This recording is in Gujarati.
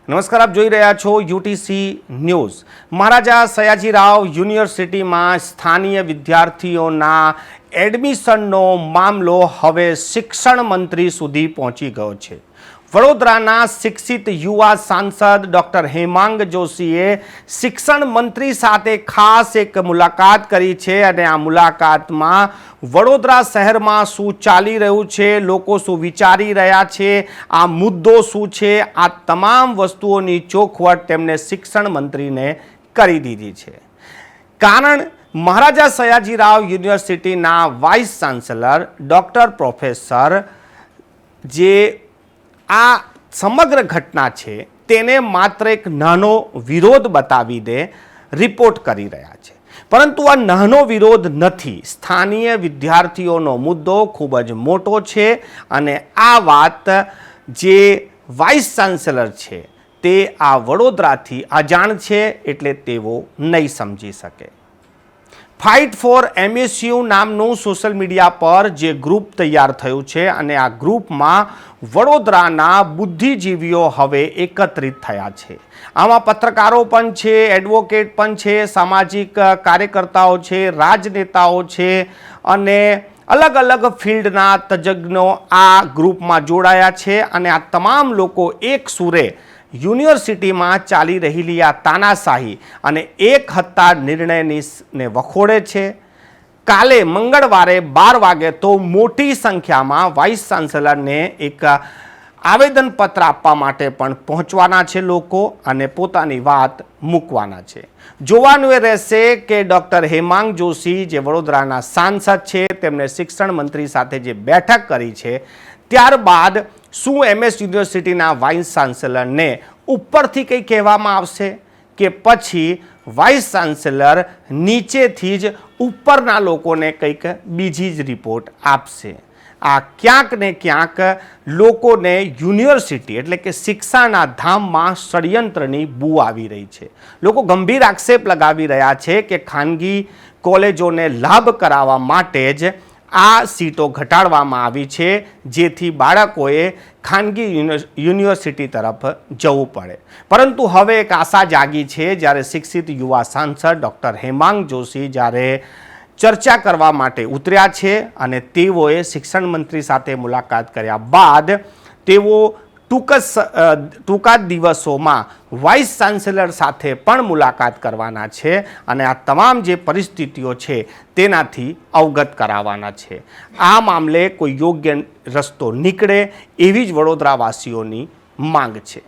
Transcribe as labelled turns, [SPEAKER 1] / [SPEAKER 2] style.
[SPEAKER 1] નમસ્કાર, આપ જોઈ રહ્યા છો યુટીસી ન્યૂઝ। મહારાજા સયાજીરાવ યુનિવર્સિટીમાં સ્થાનીય વિદ્યાર્થીઓના એડમિશનનો મામલો હવે શિક્ષણ મંત્રી સુધી પહોંચી ગયો છે। વડોદરાના શિક્ષિત યુવા સાંસદ ડોક્ટર હેમાંગ જોશીએ શિક્ષણ મંત્રી સાથે ખાસ એક મુલાકાત કરી છે અને આ મુલાકાતમાં વડોદરા શહેરમાં શું ચાલી રહ્યું છે, લોકો શું વિચારી રહ્યા છે, આ મુદ્દો શું છે, આ તમામ વસ્તુઓની ચોખવટ તેમણે શિક્ષણ મંત્રીને કરી દીધી છે। કારણ મહારાજા સયાજીરાવ યુનિવર્સિટીના વાઇસ ચાન્સેલર ડોક્ટર પ્રોફેસર જે આ સમગ્ર ઘટના છે તેને માત્ર એક નાનો વિરોધ બતાવીને રિપોર્ટ કરી રહ્યા છે, પરંતુ આ નાનો વિરોધ નથી। સ્થાનીય વિદ્યાર્થીઓનો મુદ્દો ખૂબ જ મોટો છે અને આ વાત જે વાઇસ ચાન્સેલર છે તે આ વડોદરાથી અજાણ છે, એટલે તેઓ નહીં સમજી શકે। ફાઇટ ફોર એમએસયુ નામનું સોશિયલ મીડિયા પર જે ગ્રુપ તૈયાર થયું છે અને આ ગ્રુપમાં વડોદરાના બુદ્ધિજીવીઓ હવે એકત્રિત થયા છે। આમાં પત્રકારો પણ છે, એડવોકેટ પણ છે, સામાજિક કાર્યકર્તાઓ છે, રાજનેતાઓ છે અને અલગ અલગ ફિલ્ડના તજજ્ઞો આ ગ્રુપમાં જોડાયા છે અને આ તમામ લોકો એક સુરે યુનિવર્સિટીમાં ચાલી રહેલી આ તાનાશાહી અને એક હત્તા નિર્ણયને વખોડે છે। કાલે મંગળવારે 12 વાગે તો મોટી સંખ્યામાં વાઇસ ચાન્સેલરને એક આવેદનપત્ર આપવા માટે પણ પહોંચવાના છે લોકો અને પોતાની વાત મૂકવાના છે। જોવાનું એ રહેશે કે ડૉક્ટર હેમાંગ જોશી જે વડોદરાના સાંસદ છે તેમણે શિક્ષણ મંત્રી સાથે જે બેઠક કરી છે ત્યારબાદ શું એમએસ યુનિવર્સિટીના વાઇસ ચાન્સેલરને ઉપરથી કંઈ કહેવામાં આવશે કે પછી વાઇસ ચાન્સેલર નીચેથી જ ઉપરના લોકોને કંઈક બીજી જ રિપોર્ટ આપશે। આ ક્યાંક ને ક્યાંક લોકોને યુનિવર્સિટી એટલે કે શિક્ષાના ધામમાં ષડયંત્રની બૂ આવી રહી છે। લોકો ગંભીર આક્ષેપ લગાવી રહ્યા છે કે ખાનગી કોલેજોને લાભ કરાવવા માટે જ આ સીટો ઘટાડવામાં આવી છે, જેથી બાળકોએ ખાનગી યુનિવર્સિટી તરફ જવું પડે। પરંતુ હવે એક આશા જાગી છે જ્યારે શિક્ષિત યુવા સાંસદ ડૉક્ટર હેમાંગ જોશી જ્યારે ચર્ચા કરવા માટે ઉતર્યા છે અને તેઓએ શિક્ષણ મંત્રી સાથે મુલાકાત કર્યા બાદ તેઓ ટૂંકા દિવસોમાં વાઇસ ચાન્સેલર સાથે પણ મુલાકાત કરવાના છે અને આ તમામ જે પરિસ્થિતિઓ છે તેનાથી અવગત કરાવવાના છે। આ મામલે કોઈ યોગ્ય રસ્તો નીકળે એવી જ વડોદરાવાસીઓની માંગ છે।